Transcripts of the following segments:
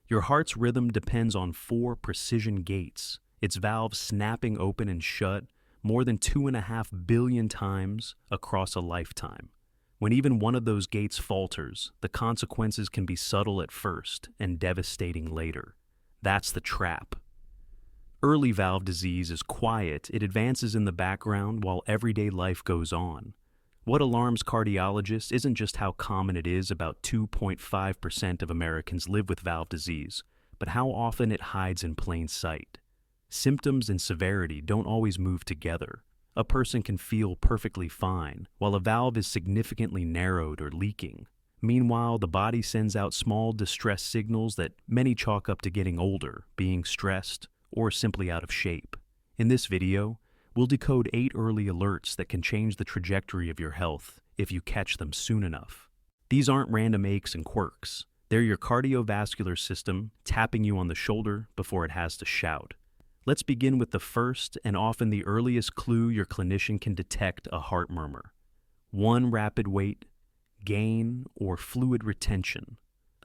Your heart's rhythm depends on 4 precision gates, its valves snapping open and shut more than 2.5 billion times across a lifetime. When even one of those gates falters, the consequences can be subtle at first and devastating later. That's the trap. Early valve disease is quiet, it advances in the background while everyday life goes on. What alarms cardiologists isn't just how common it is, about 2.5% of Americans live with valve disease, but how often it hides in plain sight. Symptoms and severity don't always move together. A person can feel perfectly fine, while a valve is significantly narrowed or leaking. Meanwhile, the body sends out small distress signals that many chalk up to getting older, being stressed, or simply out of shape. In this video, we'll decode 8 early alerts that can change the trajectory of your health if you catch them soon enough. These aren't random aches and quirks. They're your cardiovascular system tapping you on the shoulder before it has to shout. Let's begin with the first and often the earliest clue your clinician can detect a heart murmur. 1 rapid weight gain or fluid retention.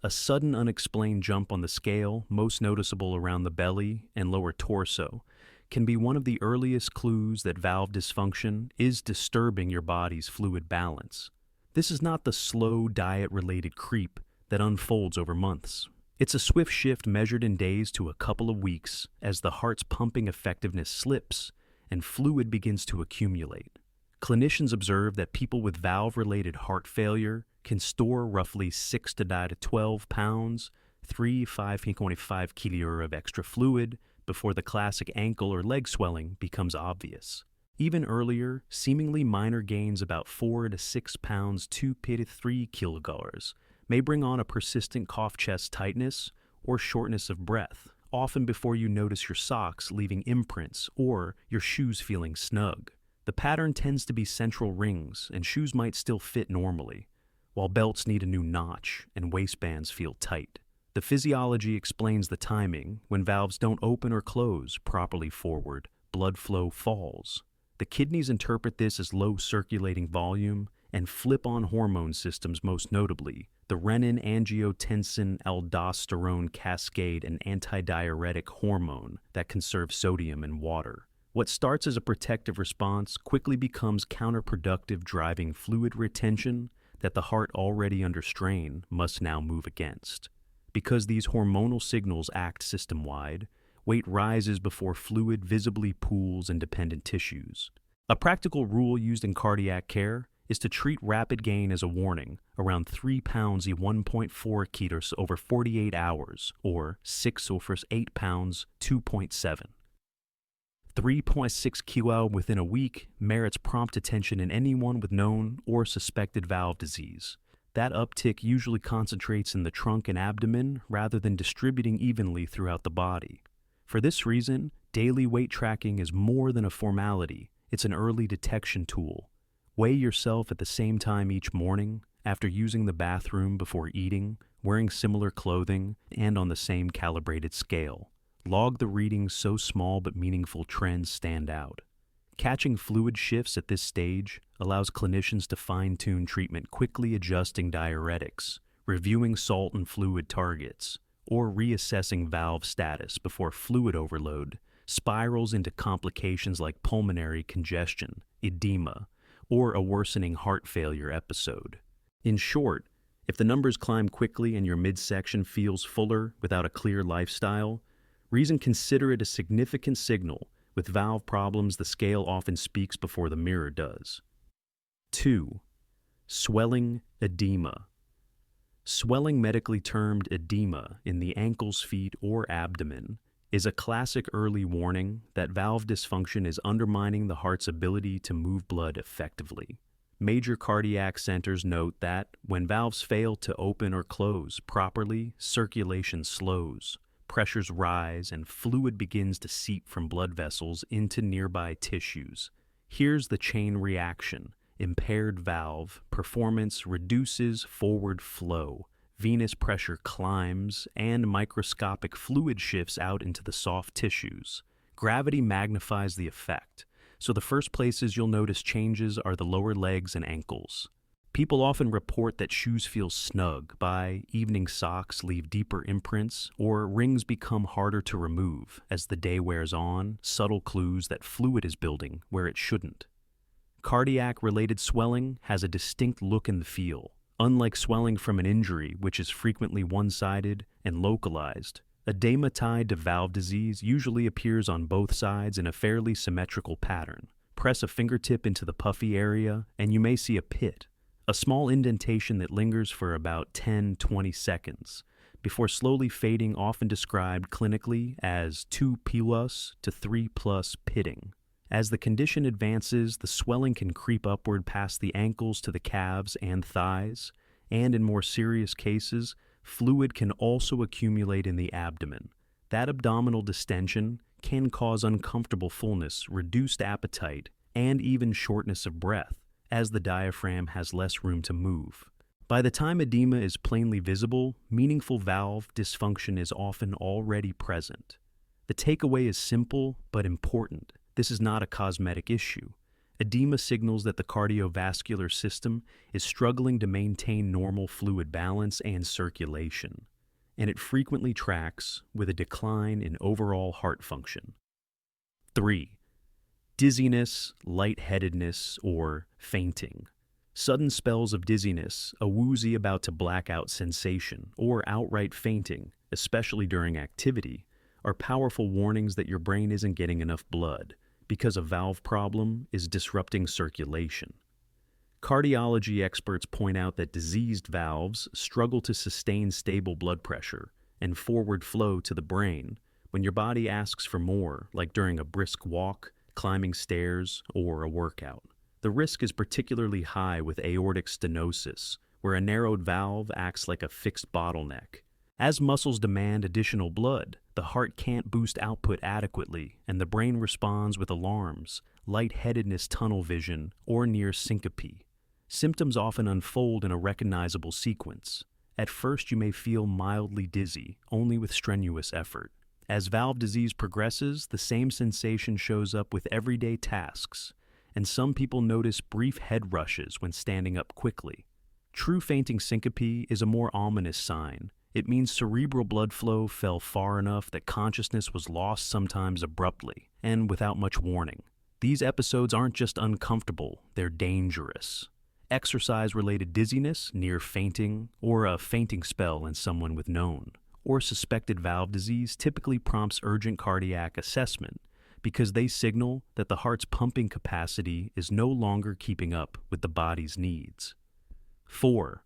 A sudden unexplained jump on the scale, most noticeable around the belly and lower torso, can be one of the earliest clues that valve dysfunction is disturbing your body's fluid balance. This is not the slow diet-related creep that unfolds over months. It's a swift shift measured in days to a couple of weeks as the heart's pumping effectiveness slips and fluid begins to accumulate. Clinicians observe that people with valve-related heart failure can store roughly 6 to 12 pounds, 3-5 kilo of extra fluid before the classic ankle or leg swelling becomes obvious. Even earlier, seemingly minor gains about 4 to 6 pounds, 2 to 3 kilograms, may bring on a persistent cough-chest tightness or shortness of breath, often before you notice your socks leaving imprints or your shoes feeling snug. The pattern tends to be central rings, and shoes might still fit normally, while belts need a new notch and waistbands feel tight. The physiology explains the timing. When valves don't open or close properly forward, blood flow falls. The kidneys interpret this as low circulating volume and flip on hormone systems, most notably the renin-angiotensin-aldosterone cascade, an antidiuretic hormone that conserves sodium in water. What starts as a protective response quickly becomes counterproductive, driving fluid retention that the heart, already under strain, must now move against. Because these hormonal signals act system-wide, weight rises before fluid visibly pools in dependent tissues. A practical rule used in cardiac care is to treat rapid gain as a warning, around 3 pounds 1.4 kilos over 48 hours, or 6 over 8 pounds 2.7. 3.6 kilo within a week merits prompt attention in anyone with known or suspected valve disease. That uptick usually concentrates in the trunk and abdomen rather than distributing evenly throughout the body. For this reason, daily weight tracking is more than a formality. It's an early detection tool. Weigh yourself at the same time each morning, after using the bathroom, before eating, wearing similar clothing, and on the same calibrated scale. Log the readings so small but meaningful trends stand out. Catching fluid shifts at this stage allows clinicians to fine-tune treatment, quickly adjusting diuretics, reviewing salt and fluid targets, or reassessing valve status before fluid overload spirals into complications like pulmonary congestion, edema, or a worsening heart failure episode. In short, if the numbers climb quickly and your midsection feels fuller without a clear lifestyle, consider it a significant signal. With valve problems, the scale often speaks before the mirror does. 2. Swelling edema. Swelling, medically termed edema, in the ankles, feet, or abdomen, is a classic early warning that valve dysfunction is undermining the heart's ability to move blood effectively. Major cardiac centers note that when valves fail to open or close properly, circulation slows, pressures rise, and fluid begins to seep from blood vessels into nearby tissues. Here's the chain reaction. Impaired valve performance reduces forward flow, venous pressure climbs, and microscopic fluid shifts out into the soft tissues. Gravity magnifies the effect, so the first places you'll notice changes are the lower legs and ankles. People often report that shoes feel snug by evening socks leave deeper imprints or rings become harder to remove as the day wears on, subtle clues that fluid is building where it shouldn't. Cardiac-related swelling has a distinct look and feel. Unlike swelling from an injury, which is frequently one-sided and localized, edema tied to valve disease usually appears on both sides in a fairly symmetrical pattern. Press a fingertip into the puffy area, and you may see a pit, a small indentation that lingers for about 10-20 seconds, before slowly fading, often described clinically as 2+ to 3+ pitting. As the condition advances, the swelling can creep upward past the ankles to the calves and thighs, and in more serious cases, fluid can also accumulate in the abdomen. That abdominal distension can cause uncomfortable fullness, reduced appetite, and even shortness of breath, as the diaphragm has less room to move. By the time edema is plainly visible, meaningful valve dysfunction is often already present. The takeaway is simple but important. This is not a cosmetic issue. Edema signals that the cardiovascular system is struggling to maintain normal fluid balance and circulation, and it frequently tracks with a decline in overall heart function. 3. Dizziness, lightheadedness, or fainting. Sudden spells of dizziness, a woozy about to black out sensation, or outright fainting, especially during activity, are powerful warnings that your brain isn't getting enough blood because a valve problem is disrupting circulation. Cardiology experts point out that diseased valves struggle to sustain stable blood pressure and forward flow to the brain when your body asks for more, like during a brisk walk, climbing stairs, or a workout. The risk is particularly high with aortic stenosis, where a narrowed valve acts like a fixed bottleneck. As muscles demand additional blood, the heart can't boost output adequately, and the brain responds with alarms, lightheadedness, tunnel vision, or near syncope. Symptoms often unfold in a recognizable sequence. At first, you may feel mildly dizzy, only with strenuous effort. As valve disease progresses, the same sensation shows up with everyday tasks, and some people notice brief head rushes when standing up quickly. True fainting syncope is a more ominous sign. It means cerebral blood flow fell far enough that consciousness was lost, sometimes abruptly, and without much warning. These episodes aren't just uncomfortable, they're dangerous. Exercise-related dizziness, near fainting, or a fainting spell in someone with known or suspected valve disease typically prompts urgent cardiac assessment because they signal that the heart's pumping capacity is no longer keeping up with the body's needs. 4.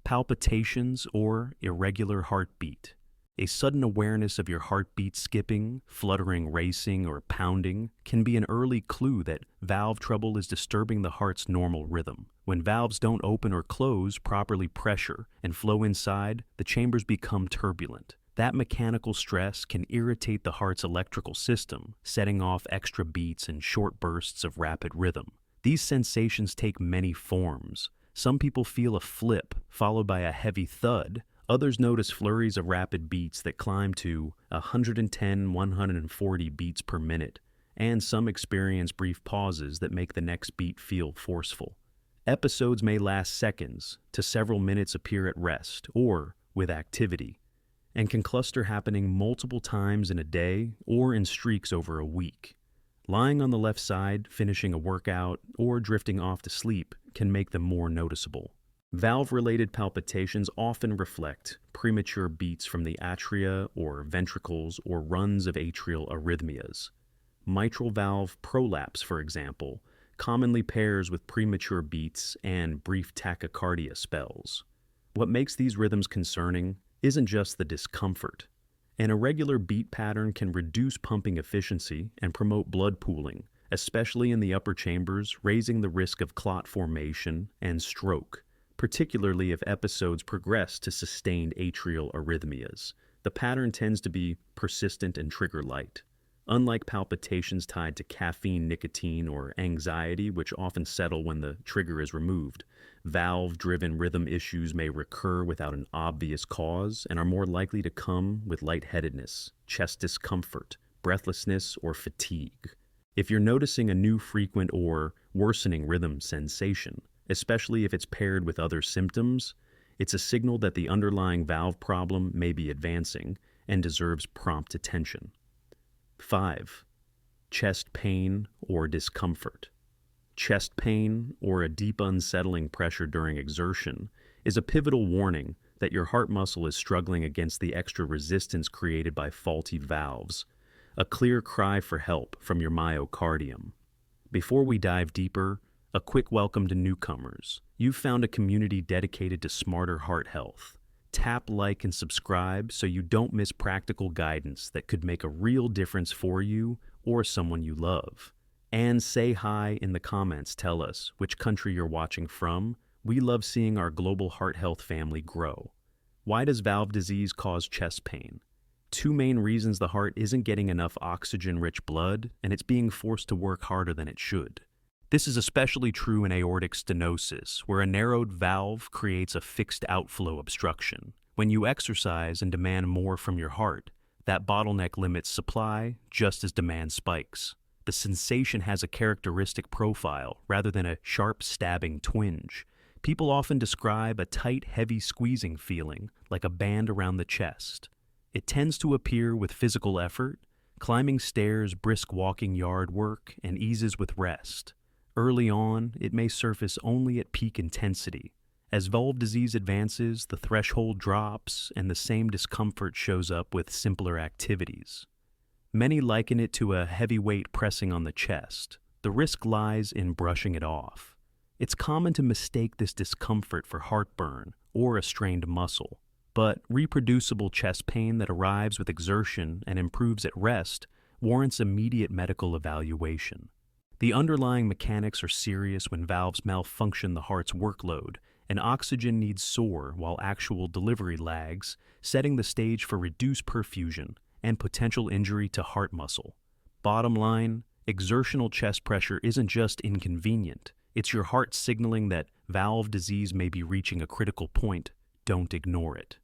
Palpitations or irregular heartbeat. A sudden awareness of your heartbeat skipping, fluttering, racing, or pounding can be an early clue that valve trouble is disturbing the heart's normal rhythm. When valves don't open or close, properly pressure and flow inside, the chambers become turbulent. That mechanical stress can irritate the heart's electrical system, setting off extra beats and short bursts of rapid rhythm. These sensations take many forms. Some people feel a flip, followed by a heavy thud. Others notice flurries of rapid beats that climb to 110-140 beats per minute, and some experience brief pauses that make the next beat feel forceful. Episodes may last seconds to several minutes, appear at rest or with activity, and can cluster happening multiple times in a day or in streaks over a week. Lying on the left side, finishing a workout, or drifting off to sleep can make them more noticeable. Valve-related palpitations often reflect premature beats from the atria or ventricles or runs of atrial arrhythmias. Mitral valve prolapse, for example, commonly pairs with premature beats and brief tachycardia spells. What makes these rhythms concerning isn't just the discomfort. An irregular beat pattern can reduce pumping efficiency and promote blood pooling, especially in the upper chambers, raising the risk of clot formation and stroke, particularly if episodes progress to sustained atrial arrhythmias. The pattern tends to be persistent and trigger-light. Unlike palpitations tied to caffeine, nicotine, or anxiety, which often settle when the trigger is removed, valve-driven rhythm issues may recur without an obvious cause and are more likely to come with lightheadedness, chest discomfort, breathlessness, or fatigue. If you're noticing a new frequent or worsening rhythm sensation, especially if it's paired with other symptoms. It's a signal that the underlying valve problem may be advancing and deserves prompt attention. 5. Chest pain or discomfort. Chest pain, or a deep unsettling pressure during exertion, is a pivotal warning that your heart muscle is struggling against the extra resistance created by faulty valves, a clear cry for help from your myocardium. Before we dive deeper, a quick welcome to newcomers. You've found a community dedicated to smarter heart health. Tap like and subscribe so you don't miss practical guidance that could make a real difference for you or someone you love. And say hi in the comments. Tell us which country you're watching from. We love seeing our global heart health family grow. Why does valve disease cause chest pain? 2 main reasons: the heart isn't getting enough oxygen-rich blood, and it's being forced to work harder than it should. This is especially true in aortic stenosis, where a narrowed valve creates a fixed outflow obstruction. When you exercise and demand more from your heart, that bottleneck limits supply just as demand spikes. The sensation has a characteristic profile rather than a sharp stabbing twinge. People often describe a tight, heavy squeezing feeling, like a band around the chest. It tends to appear with physical effort, climbing stairs, brisk walking, yard work, and eases with rest. Early on, it may surface only at peak intensity. As valve disease advances, the threshold drops, and the same discomfort shows up with simpler activities. Many liken it to a heavy weight pressing on the chest. The risk lies in brushing it off. It's common to mistake this discomfort for heartburn or a strained muscle, but reproducible chest pain that arrives with exertion and improves at rest warrants immediate medical evaluation. The underlying mechanics are serious when valves malfunction the heart's workload, and oxygen needs soar while actual delivery lags, setting the stage for reduced perfusion and potential injury to heart muscle. Bottom line, exertional chest pressure isn't just inconvenient. It's your heart signaling that valve disease may be reaching a critical point. Don't ignore it.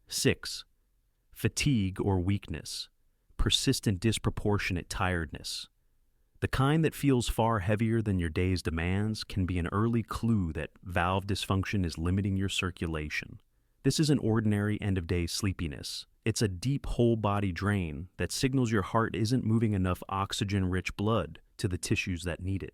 6. Fatigue or weakness. Persistent disproportionate tiredness. The kind that feels far heavier than your day's demands can be an early clue that valve dysfunction is limiting your circulation. This isn't ordinary end-of-day sleepiness. It's a deep whole-body drain that signals your heart isn't moving enough oxygen-rich blood to the tissues that need it.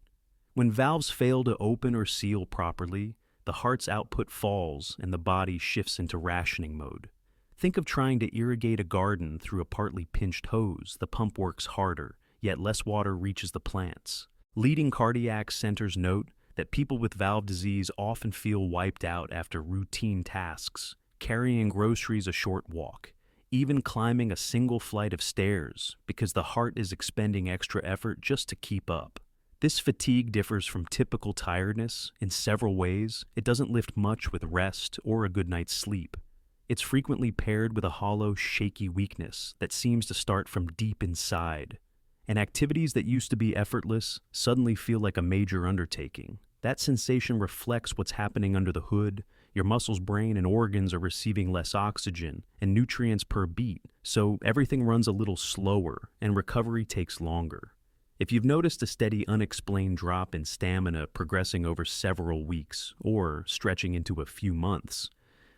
When valves fail to open or seal properly, the heart's output falls and the body shifts into rationing mode. Think of trying to irrigate a garden through a partly pinched hose. The pump works harder, yet less water reaches the plants. Leading cardiac centers note that people with valve disease often feel wiped out after routine tasks, carrying groceries a short walk, even climbing a single flight of stairs, because the heart is expending extra effort just to keep up. This fatigue differs from typical tiredness in several ways. It doesn't lift much with rest or a good night's sleep. It's frequently paired with a hollow, shaky weakness that seems to start from deep inside. And activities that used to be effortless suddenly feel like a major undertaking. That sensation reflects what's happening under the hood. Your muscles, brain, and organs are receiving less oxygen and nutrients per beat, so everything runs a little slower and recovery takes longer. If you've noticed a steady, unexplained drop in stamina progressing over several weeks or stretching into a few months,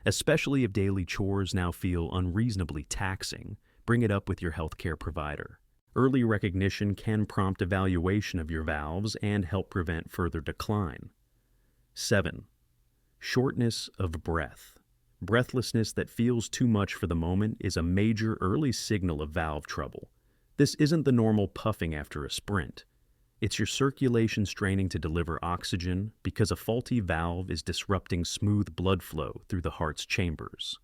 especially if daily chores now feel unreasonably taxing, bring it up with your healthcare provider. Early recognition can prompt evaluation of your valves and help prevent further decline. 7. Shortness of breath. Breathlessness that feels too much for the moment is a major early signal of valve trouble. This isn't the normal puffing after a sprint. It's your circulation straining to deliver oxygen because a faulty valve is disrupting smooth blood flow through the heart's chambers.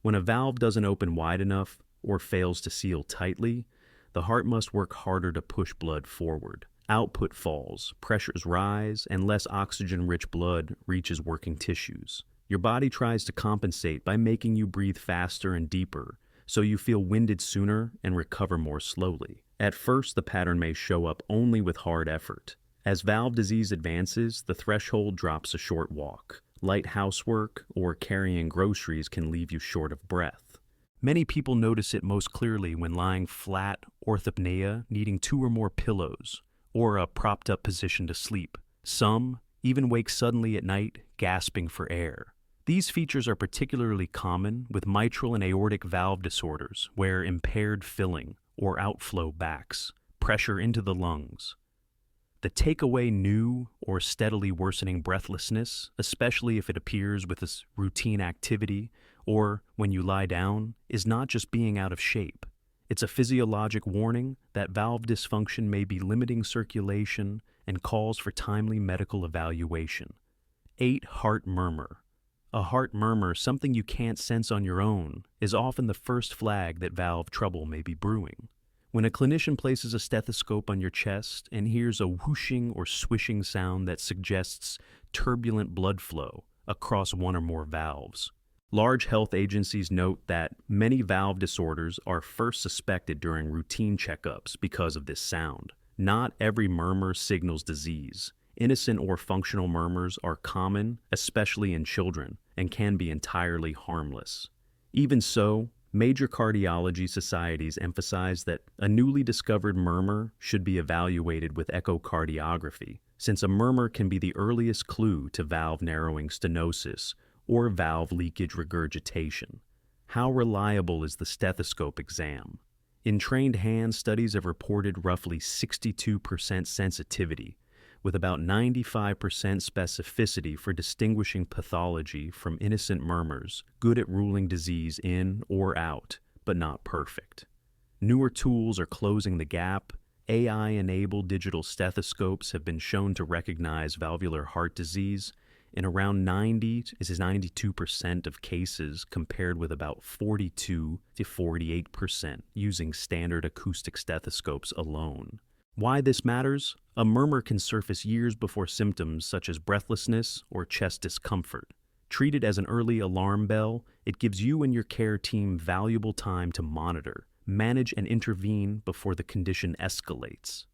When a valve doesn't open wide enough or fails to seal tightly, the heart must work harder to push blood forward. Output falls, pressures rise, and less oxygen-rich blood reaches working tissues. Your body tries to compensate by making you breathe faster and deeper, so you feel winded sooner and recover more slowly. At first, the pattern may show up only with hard effort. As valve disease advances, the threshold drops a short walk. Light housework or carrying groceries can leave you short of breath. Many people notice it most clearly when lying flat, arrhythmia, needing 2 or more pillows, or a propped-up position to sleep. Some even wake suddenly at night, gasping for air. These features are particularly common with mitral and aortic valve disorders, where impaired filling or outflow backs pressure into the lungs. The takeaway new or steadily worsening breathlessness, especially if it appears with this routine activity or when you lie down, is not just being out of shape. It's a physiologic warning that valve dysfunction may be limiting circulation and calls for timely medical evaluation. 8. Heart murmur. A heart murmur, something you can't sense on your own, is often the first flag that valve trouble may be brewing. When a clinician places a stethoscope on your chest and hears a whooshing or swishing sound that suggests turbulent blood flow across one or more valves. Large health agencies note that many valve disorders are first suspected during routine checkups because of this sound. Not every murmur signals disease. Innocent or functional murmurs are common, especially in children, and can be entirely harmless. Even so, major cardiology societies emphasize that a newly discovered murmur should be evaluated with echocardiography, since a murmur can be the earliest clue to valve narrowing stenosis or valve leakage regurgitation. How reliable is the stethoscope exam? In trained hands, studies have reported roughly 62% sensitivity, with about 95% specificity for distinguishing pathology from innocent murmurs, good at ruling disease in or out, but not perfect. Newer tools are closing the gap. AI-enabled digital stethoscopes have been shown to recognize valvular heart disease in around 92% of cases, compared with about 42 to 48% using standard acoustic stethoscopes alone. Why this matters? A murmur can surface years before symptoms such as breathlessness or chest discomfort. Treated as an early alarm bell, it gives you and your care team valuable time to monitor, manage, and intervene before the condition escalates.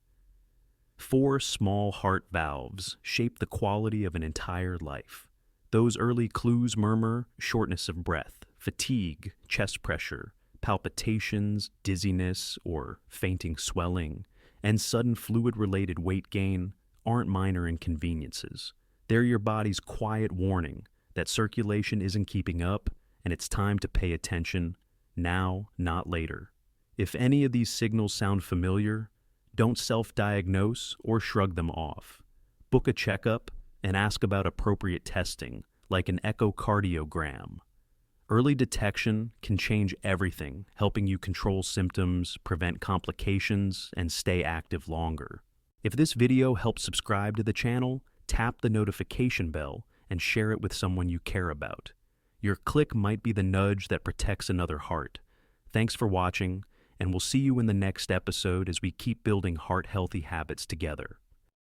4 small heart valves shape the quality of an entire life. Those early clues: murmur, shortness of breath, fatigue, chest pressure, palpitations, dizziness, or fainting swelling, and sudden fluid-related weight gain aren't minor inconveniences. They're your body's quiet warning that circulation isn't keeping up and it's time to pay attention now, not later. If any of these signals sound familiar, don't self-diagnose or shrug them off. Book a checkup and ask about appropriate testing, like an echocardiogram. Early detection can change everything, helping you control symptoms, prevent complications, and stay active longer. If this video helps subscribe to the channel, tap the notification bell and share it with someone you care about. Your click might be the nudge that protects another heart. Thanks for watching, and we'll see you in the next episode as we keep building heart-healthy habits together.